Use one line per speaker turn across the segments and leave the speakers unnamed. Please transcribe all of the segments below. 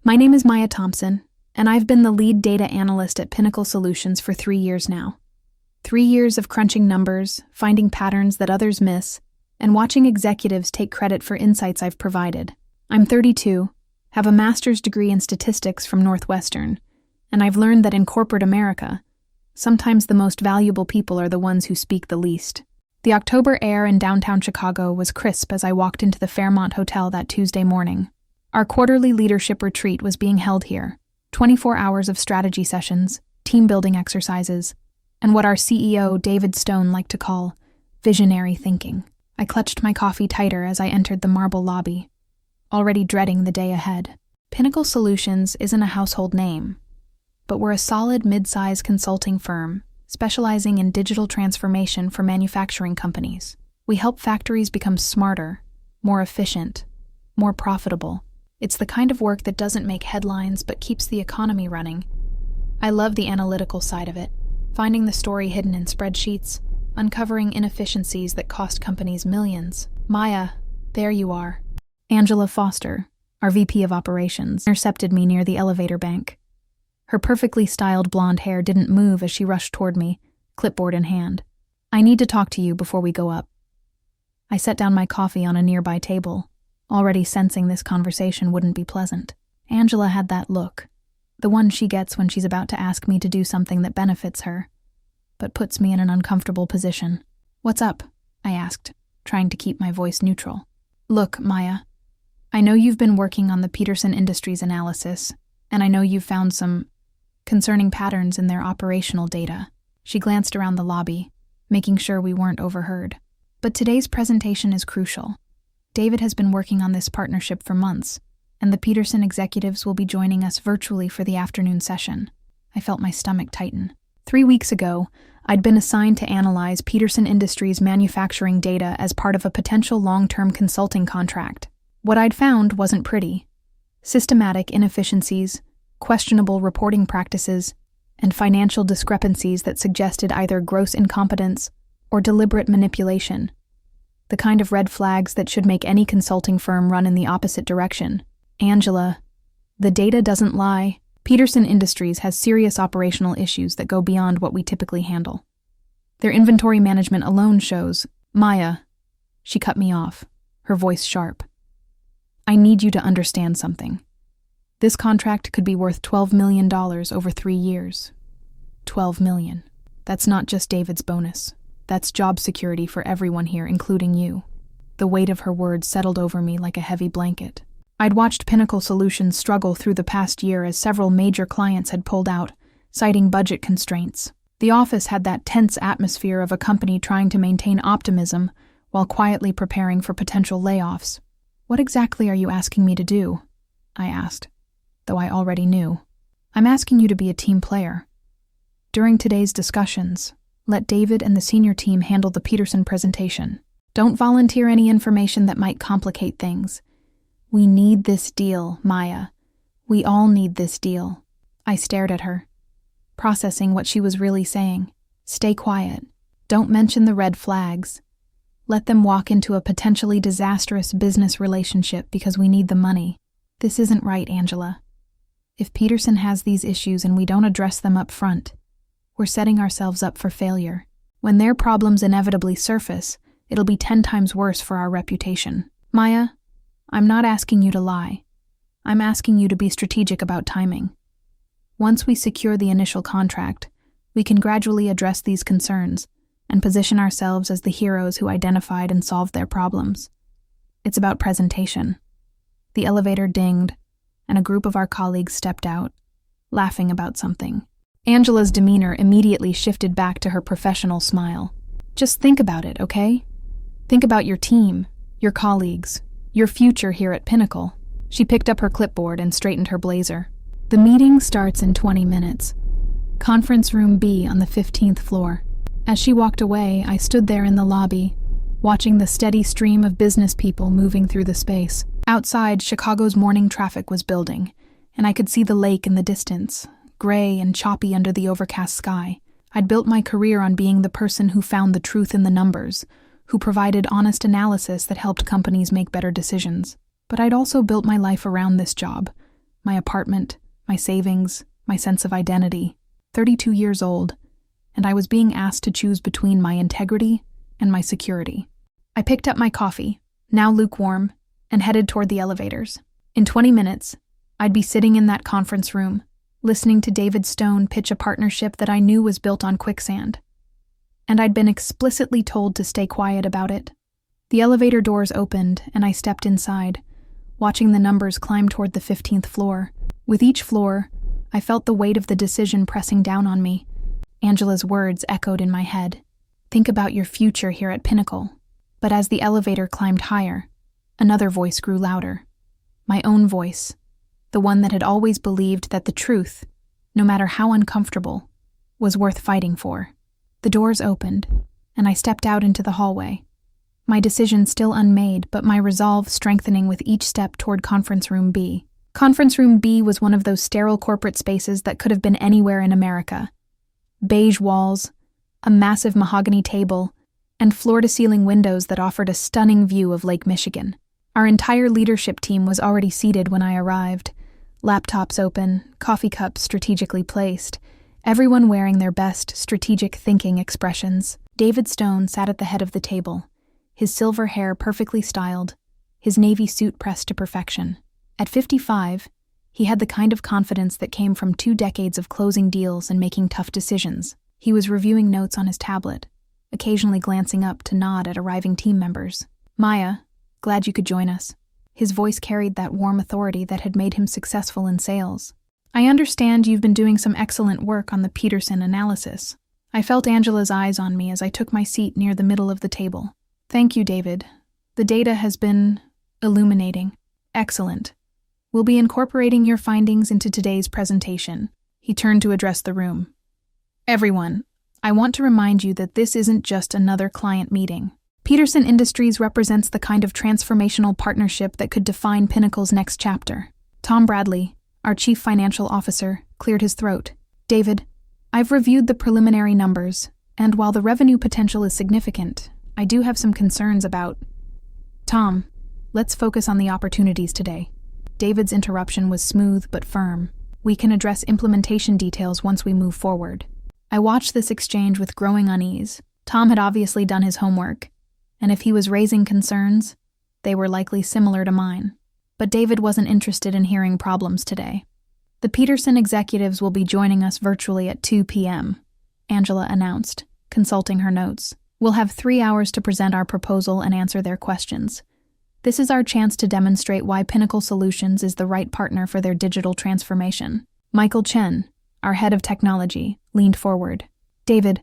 My name is Maya Thompson, and I've been the lead data analyst at Pinnacle Solutions for 3 years now. 3 years of crunching numbers, finding patterns that others miss, and watching executives take credit for insights I've provided. I'm 32, have a master's degree in statistics from Northwestern, and I've learned that in corporate America, sometimes the most valuable people are the ones who speak the least. The October air in downtown Chicago was crisp as I walked into the Fairmont Hotel that Tuesday morning. Our quarterly leadership retreat was being held here, 24 hours of strategy sessions, team-building exercises, and what our CEO, David Stone, liked to call visionary thinking. I clutched my coffee tighter as I entered the marble lobby, already dreading the day ahead. Pinnacle Solutions isn't a household name, but we're a solid mid-size consulting firm specializing in digital transformation for manufacturing companies. We help factories become smarter, more efficient, more profitable. It's the kind of work that doesn't make headlines but keeps the economy running. I love the analytical side of it, finding the story hidden in spreadsheets, uncovering inefficiencies that cost companies millions. Maya, there you are. Angela Foster, our VP of Operations, intercepted me near the elevator bank. Her perfectly styled blonde hair didn't move as she rushed toward me, clipboard in hand. I need to talk to you before we go up. I set down my coffee on a nearby table, already sensing this conversation wouldn't be pleasant. Angela had that look, the one she gets when she's about to ask me to do something that benefits her, but puts me in an uncomfortable position. "What's up?" I asked, trying to keep my voice neutral. "Look, Maya, I know you've been working on the Peterson Industries analysis, and I know you've found some concerning patterns in their operational data." She glanced around the lobby, making sure we weren't overheard. "But today's presentation is crucial. David has been working on this partnership for months, and the Peterson executives will be joining us virtually for the afternoon session." I felt my stomach tighten. 3 weeks ago, I'd been assigned to analyze Peterson Industries' manufacturing data as part of a potential long-term consulting contract. What I'd found wasn't pretty. Systematic inefficiencies, questionable reporting practices, and financial discrepancies that suggested either gross incompetence or deliberate manipulation. The kind of red flags that should make any consulting firm run in the opposite direction. "Angela, the data doesn't lie. Peterson Industries has serious operational issues that go beyond what we typically handle. Their inventory management alone shows—" "Maya," she cut me off, her voice sharp. "I need you to understand something. This contract could be worth $12 million over 3 years. $12 million. That's not just David's bonus. That's job security for everyone here, including you." The weight of her words settled over me like a heavy blanket. I'd watched Pinnacle Solutions struggle through the past year as several major clients had pulled out, citing budget constraints. The office had that tense atmosphere of a company trying to maintain optimism while quietly preparing for potential layoffs. "What exactly are you asking me to do?" I asked, though I already knew. "I'm asking you to be a team player. During today's discussions, let David and the senior team handle the Peterson presentation. Don't volunteer any information that might complicate things. We need this deal, Maya. We all need this deal." I stared at her, processing what she was really saying. "Stay quiet. Don't mention the red flags. Let them walk into a potentially disastrous business relationship because we need the money. This isn't right, Angela. If Peterson has these issues and we don't address them up front, we're setting ourselves up for failure. When their problems inevitably surface, it'll be 10 times worse for our reputation. Maya, I'm not asking you to lie. I'm asking you to be strategic about timing. Once we secure the initial contract, we can gradually address these concerns and position ourselves as the heroes who identified and solved their problems. It's about presentation." The elevator dinged, and a group of our colleagues stepped out, laughing about something. Angela's demeanor immediately shifted back to her professional smile. "Just think about it, okay? Think about your team, your colleagues, your future here at Pinnacle." She picked up her clipboard and straightened her blazer. "The meeting starts in 20 minutes. Conference room B on the 15th floor." As she walked away, I stood there in the lobby, watching the steady stream of business people moving through the space. Outside, Chicago's morning traffic was building, and I could see the lake in the distance, gray and choppy under the overcast sky. I'd built my career on being the person who found the truth in the numbers, who provided honest analysis that helped companies make better decisions. But I'd also built my life around this job, my apartment, my savings, my sense of identity. 32 years old, and I was being asked to choose between my integrity and my security. I picked up my coffee, now lukewarm, and headed toward the elevators. In 20 minutes, I'd be sitting in that conference room, listening to David Stone pitch a partnership that I knew was built on quicksand. And I'd been explicitly told to stay quiet about it. The elevator doors opened, and I stepped inside, watching the numbers climb toward the 15th floor. With each floor, I felt the weight of the decision pressing down on me. Angela's words echoed in my head. Think about your future here at Pinnacle. But as the elevator climbed higher, another voice grew louder. My own voice, the one that had always believed that the truth, no matter how uncomfortable, was worth fighting for. The doors opened, and I stepped out into the hallway. My decision still unmade, but my resolve strengthening with each step toward Conference Room B. Conference Room B was one of those sterile corporate spaces that could have been anywhere in America. Beige walls, a massive mahogany table, and floor-to-ceiling windows that offered a stunning view of Lake Michigan. Our entire leadership team was already seated when I arrived, laptops open, coffee cups strategically placed, everyone wearing their best strategic thinking expressions. David Stone sat at the head of the table, his silver hair perfectly styled, his navy suit pressed to perfection. At 55, he had the kind of confidence that came from 2 decades of closing deals and making tough decisions. He was reviewing notes on his tablet, occasionally glancing up to nod at arriving team members. Maya, glad you could join us. His voice carried that warm authority that had made him successful in sales. I understand you've been doing some excellent work on the Peterson analysis. I felt Angela's eyes on me as I took my seat near the middle of the table. Thank you, David. The data has been illuminating. Excellent. We'll be incorporating your findings into today's presentation. He turned to address the room. Everyone, I want to remind you that this isn't just another client meeting. Peterson Industries represents the kind of transformational partnership that could define Pinnacle's next chapter. Tom Bradley, our chief financial officer, cleared his throat. David, I've reviewed the preliminary numbers, and while the revenue potential is significant, I do have some concerns about... Tom, let's focus on the opportunities today. David's interruption was smooth but firm. We can address implementation details once we move forward. I watched this exchange with growing unease. Tom had obviously done his homework, and if he was raising concerns, they were likely similar to mine. But David wasn't interested in hearing problems today. The Peterson executives will be joining us virtually at 2 p.m., Angela announced, consulting her notes. We'll have 3 hours to present our proposal and answer their questions. This is our chance to demonstrate why Pinnacle Solutions is the right partner for their digital transformation. Michael Chen, our head of technology, leaned forward. David,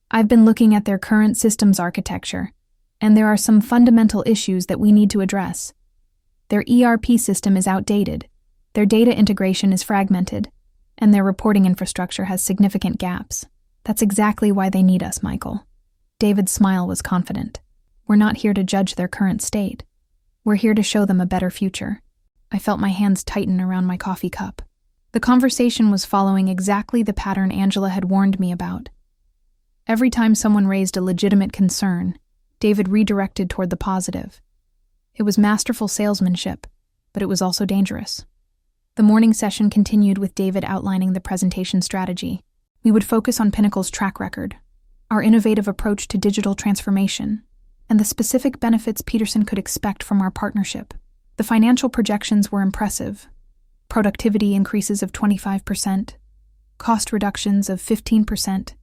I've been looking at their current systems architecture, and there are some fundamental issues that we need to address. Their ERP system is outdated, their data integration is fragmented, and their reporting infrastructure has significant gaps. That's exactly why they need us, Michael. David's smile was confident. We're not here to judge their current state. We're here to show them a better future. I felt my hands tighten around my coffee cup. The conversation was following exactly the pattern Angela had warned me about. Every time someone raised a legitimate concern, David redirected toward the positive. It was masterful salesmanship, but it was also dangerous. The morning session continued with David outlining the presentation strategy. We would focus on Pinnacle's track record, our innovative approach to digital transformation, and the specific benefits Peterson could expect from our partnership. The financial projections were impressive. Productivity increases of 25%, cost reductions of 15%,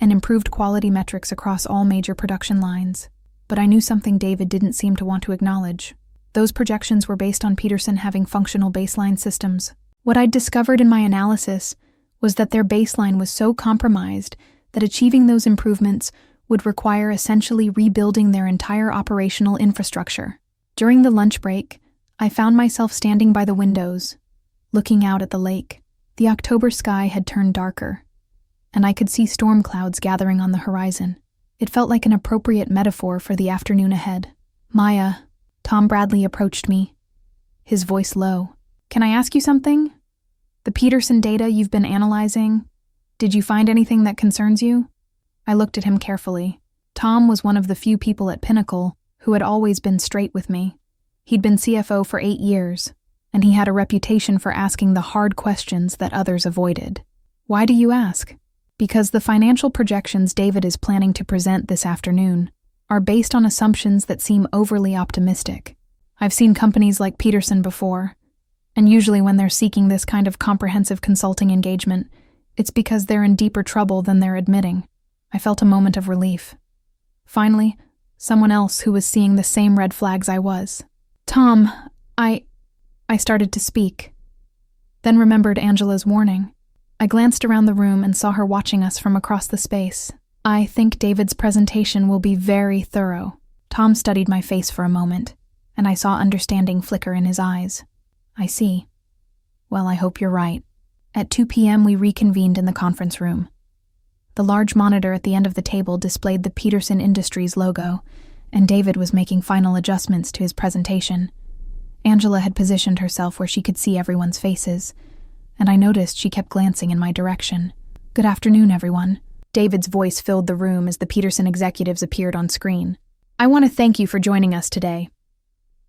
and improved quality metrics across all major production lines. But I knew something David didn't seem to want to acknowledge. Those projections were based on Peterson having functional baseline systems. What I'd discovered in my analysis was that their baseline was so compromised that achieving those improvements would require essentially rebuilding their entire operational infrastructure. During the lunch break, I found myself standing by the windows, looking out at the lake. The October sky had turned darker, and I could see storm clouds gathering on the horizon. It felt like an appropriate metaphor for the afternoon ahead. Maya, Tom Bradley approached me, his voice low. Can I ask you something? The Peterson data you've been analyzing, did you find anything that concerns you? I looked at him carefully. Tom was one of the few people at Pinnacle who had always been straight with me. He'd been CFO for 8 years, and he had a reputation for asking the hard questions that others avoided. Why do you ask? Because the financial projections David is planning to present this afternoon are based on assumptions that seem overly optimistic. I've seen companies like Peterson before, and usually when they're seeking this kind of comprehensive consulting engagement, it's because they're in deeper trouble than they're admitting. I felt a moment of relief. Finally, someone else who was seeing the same red flags I was. Tom, I started to speak, then remembered Angela's warning. I glanced around the room and saw her watching us from across the space. I think David's presentation will be very thorough. Tom studied my face for a moment, and I saw understanding flicker in his eyes. I see. Well, I hope you're right. At 2 p.m. we reconvened in the conference room. The large monitor at the end of the table displayed the Peterson Industries logo, and David was making final adjustments to his presentation. Angela had positioned herself where she could see everyone's faces, and I noticed she kept glancing in my direction. Good afternoon, everyone. David's voice filled the room as the Peterson executives appeared on screen. I want to thank you for joining us today.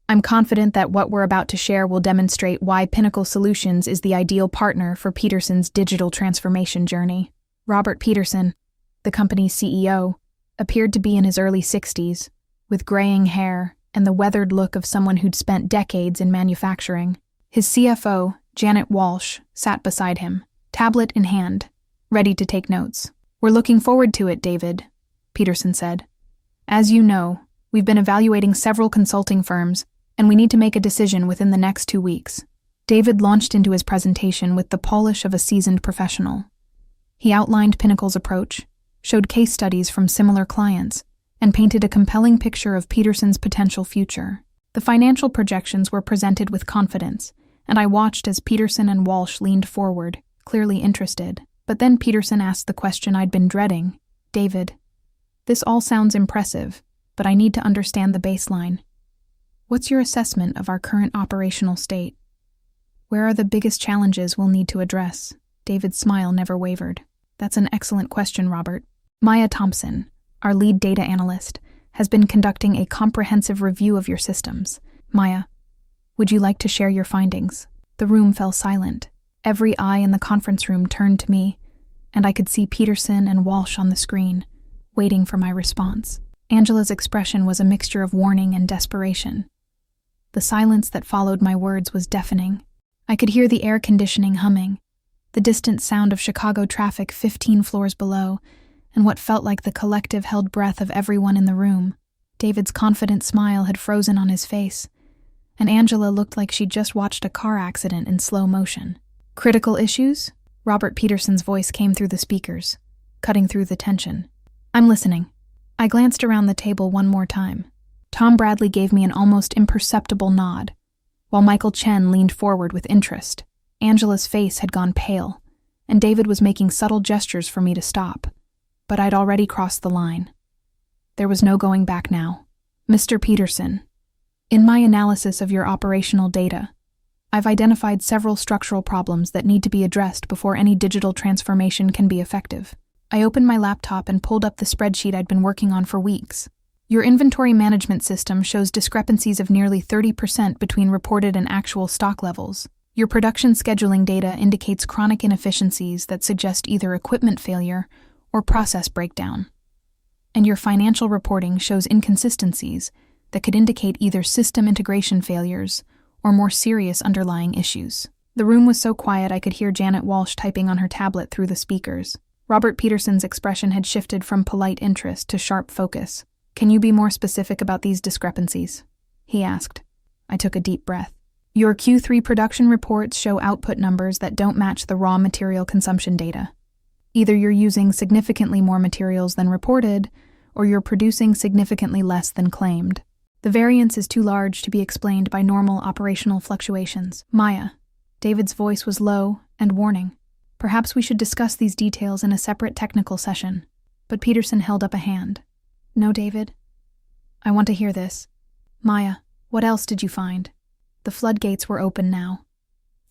I'm confident that what we're about to share will demonstrate why Pinnacle Solutions is the ideal partner for Peterson's digital transformation journey. Robert Peterson, the company's CEO, appeared to be in his early 60s, with graying hair and the weathered look of someone who'd spent decades in manufacturing. His CFO, Janet Walsh, sat beside him, tablet in hand, ready to take notes. We're looking forward to it, David, Peterson said. As you know, we've been evaluating several consulting firms, and we need to make a decision within the next 2 weeks. David launched into his presentation with the polish of a seasoned professional. He outlined Pinnacle's approach, showed case studies from similar clients, and painted a compelling picture of Peterson's potential future. The financial projections were presented with confidence, and I watched as Peterson and Walsh leaned forward, clearly interested. But then Peterson asked the question I'd been dreading. David, this all sounds impressive, but I need to understand the baseline. What's your assessment of our current operational state? Where are the biggest challenges we'll need to address? David's smile never wavered. That's an excellent question, Robert. Maya Thompson, our lead data analyst, has been conducting a comprehensive review of your systems. Maya, would you like to share your findings? The room fell silent. Every eye in the conference room turned to me, and I could see Peterson and Walsh on the screen, waiting for my response. Angela's expression was a mixture of warning and desperation. The silence that followed my words was deafening. I could hear the air conditioning humming, the distant sound of Chicago traffic 15 floors below, and what felt like the collective held breath of everyone in the room. David's confident smile had frozen on his face, and Angela looked like she'd just watched a car accident in slow motion. Critical issues? Robert Peterson's voice came through the speakers, cutting through the tension. I'm listening. I glanced around the table one more time. Tom Bradley gave me an almost imperceptible nod, while Michael Chen leaned forward with interest. Angela's face had gone pale, and David was making subtle gestures for me to stop. But I'd already crossed the line. There was no going back now. Mr. Peterson, in my analysis of your operational data, I've identified several structural problems that need to be addressed before any digital transformation can be effective. I opened my laptop and pulled up the spreadsheet I'd been working on for weeks. Your inventory management system shows discrepancies of nearly 30% between reported and actual stock levels. Your production scheduling data indicates chronic inefficiencies that suggest either equipment failure or process breakdown. And your financial reporting shows inconsistencies that could indicate either system integration failures or more serious underlying issues. The room was so quiet I could hear Janet Walsh typing on her tablet through the speakers. Robert Peterson's expression had shifted from polite interest to sharp focus. Can you be more specific about these discrepancies? He asked. I took a deep breath. Your Q3 production reports show output numbers that don't match the raw material consumption data. Either you're using significantly more materials than reported, or you're producing significantly less than claimed. The variance is too large to be explained by normal operational fluctuations. Maya, David's voice was low and warning. Perhaps we should discuss these details in a separate technical session. But Peterson held up a hand. No, David. I want to hear this. Maya, what else did you find? The floodgates were open now.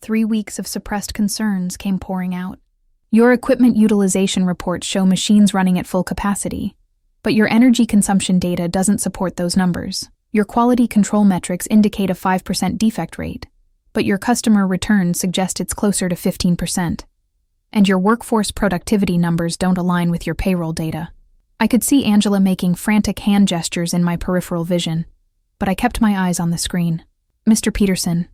3 weeks of suppressed concerns came pouring out. Your equipment utilization reports show machines running at full capacity, but your energy consumption data doesn't support those numbers. Your quality control metrics indicate a 5% defect rate, but your customer returns suggest it's closer to 15%. And your workforce productivity numbers don't align with your payroll data. I could see Angela making frantic hand gestures in my peripheral vision, but I kept my eyes on the screen. Mr. Peterson,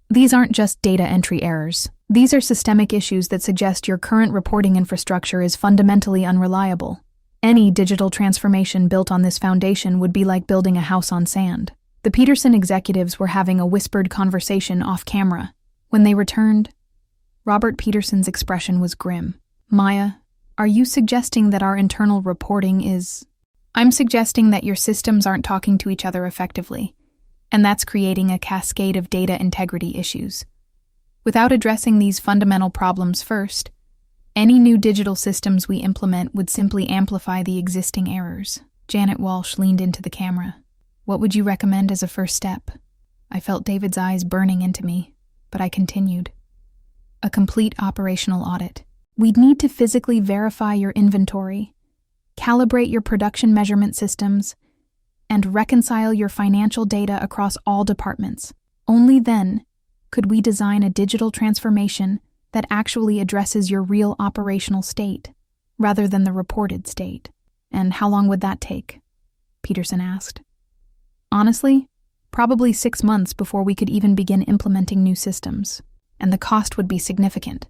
these aren't just data entry errors. These are systemic issues that suggest your current reporting infrastructure is fundamentally unreliable. Any digital transformation built on this foundation would be like building a house on sand. The Peterson executives were having a whispered conversation off camera. When they returned, Robert Peterson's expression was grim. Maya, are you suggesting that our internal reporting is... I'm suggesting that your systems aren't talking to each other effectively, and that's creating a cascade of data integrity issues. Without addressing these fundamental problems first, any new digital systems we implement would simply amplify the existing errors. Janet Walsh leaned into the camera. What would you recommend as a first step? I felt David's eyes burning into me, but I continued. A complete operational audit. We'd need to physically verify your inventory, calibrate your production measurement systems, and reconcile your financial data across all departments. Only then could we design a digital transformation that actually addresses your real operational state, rather than the reported state. And how long would that take? Peterson asked. Honestly, probably 6 months before we could even begin implementing new systems, and the cost would be significant.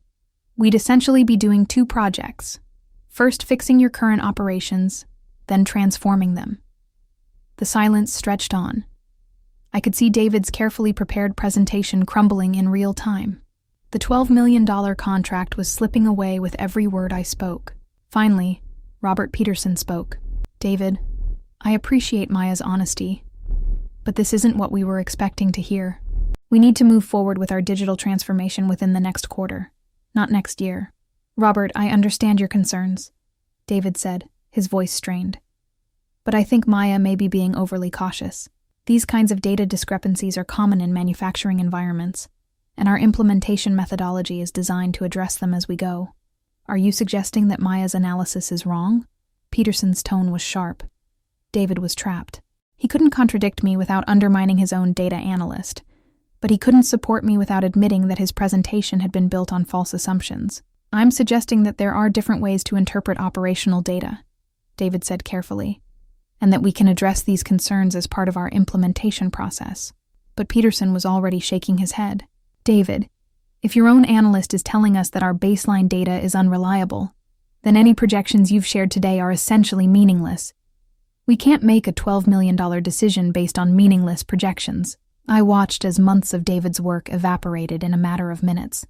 We'd essentially be doing 2 projects, first fixing your current operations, then transforming them. The silence stretched on. I could see David's carefully prepared presentation crumbling in real time. The $12 million contract was slipping away with every word I spoke. Finally, Robert Peterson spoke. David, I appreciate Maya's honesty, but this isn't what we were expecting to hear. We need to move forward with our digital transformation within the next quarter, not next year. Robert, I understand your concerns, David said, his voice strained. But I think Maya may be being overly cautious. These kinds of data discrepancies are common in manufacturing environments, and our implementation methodology is designed to address them as we go. Are you suggesting that Maya's analysis is wrong? Peterson's tone was sharp. David was trapped. He couldn't contradict me without undermining his own data analyst, but he couldn't support me without admitting that his presentation had been built on false assumptions. I'm suggesting that there are different ways to interpret operational data, David said carefully, and that we can address these concerns as part of our implementation process. But Peterson was already shaking his head. David, if your own analyst is telling us that our baseline data is unreliable, then any projections you've shared today are essentially meaningless. We can't make a $12 million decision based on meaningless projections. I watched as months of David's work evaporated in a matter of minutes.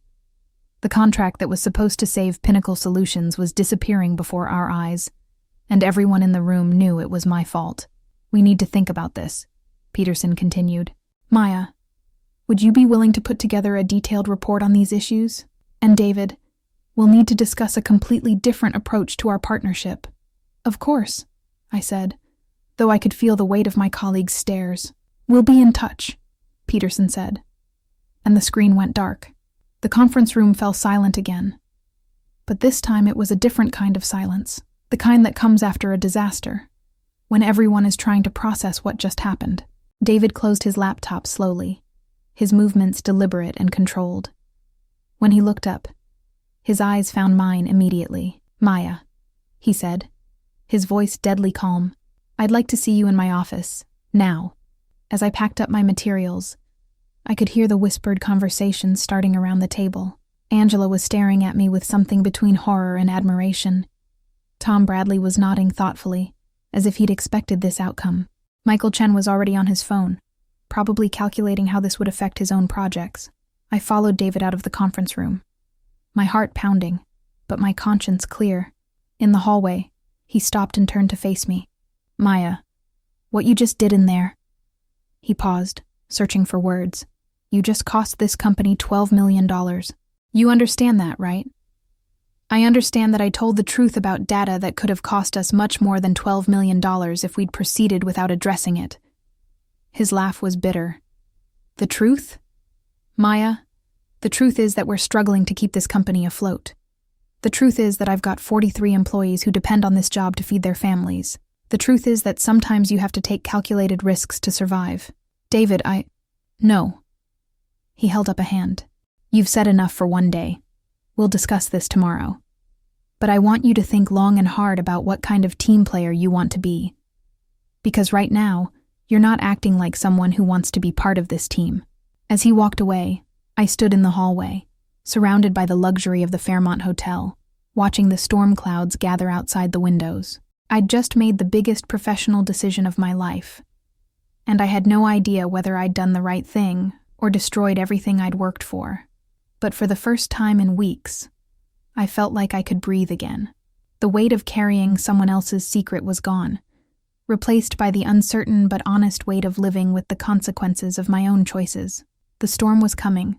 The contract that was supposed to save Pinnacle Solutions was disappearing before our eyes, and everyone in the room knew it was my fault. We need to think about this, Peterson continued. Maya, would you be willing to put together a detailed report on these issues? And David, we'll need to discuss a completely different approach to our partnership. Of course, I said, though I could feel the weight of my colleagues' stares. We'll be in touch, Peterson said. And the screen went dark. The conference room fell silent again. But this time it was a different kind of silence, the kind that comes after a disaster, when everyone is trying to process what just happened. David closed his laptop slowly, his movements deliberate and controlled. When he looked up, his eyes found mine immediately. Maya, he said, his voice deadly calm. I'd like to see you in my office, now. As I packed up my materials, I could hear the whispered conversation starting around the table. Angela was staring at me with something between horror and admiration. Tom Bradley was nodding thoughtfully, as if he'd expected this outcome. Michael Chen was already on his phone, probably calculating how this would affect his own projects. I followed David out of the conference room, my heart pounding, but my conscience clear. In the hallway, he stopped and turned to face me. Maya, what you just did in there. He paused, searching for words. You just cost this company $12 million. You understand that, right? I understand that I told the truth about data that could have cost us much more than $12 million if we'd proceeded without addressing it. His laugh was bitter. The truth? Maya, the truth is that we're struggling to keep this company afloat. The truth is that I've got 43 employees who depend on this job to feed their families. The truth is that sometimes you have to take calculated risks to survive. David, No. He held up a hand. You've said enough for one day. We'll discuss this tomorrow. But I want you to think long and hard about what kind of team player you want to be. Because right now, you're not acting like someone who wants to be part of this team. As he walked away, I stood in the hallway, surrounded by the luxury of the Fairmont Hotel, watching the storm clouds gather outside the windows. I'd just made the biggest professional decision of my life, and I had no idea whether I'd done the right thing or destroyed everything I'd worked for. But for the first time in weeks, I felt like I could breathe again. The weight of carrying someone else's secret was gone, replaced by the uncertain but honest weight of living with the consequences of my own choices. The storm was coming,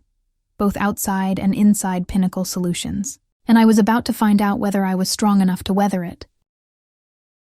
both outside and inside Pinnacle Solutions, and I was about to find out whether I was strong enough to weather it.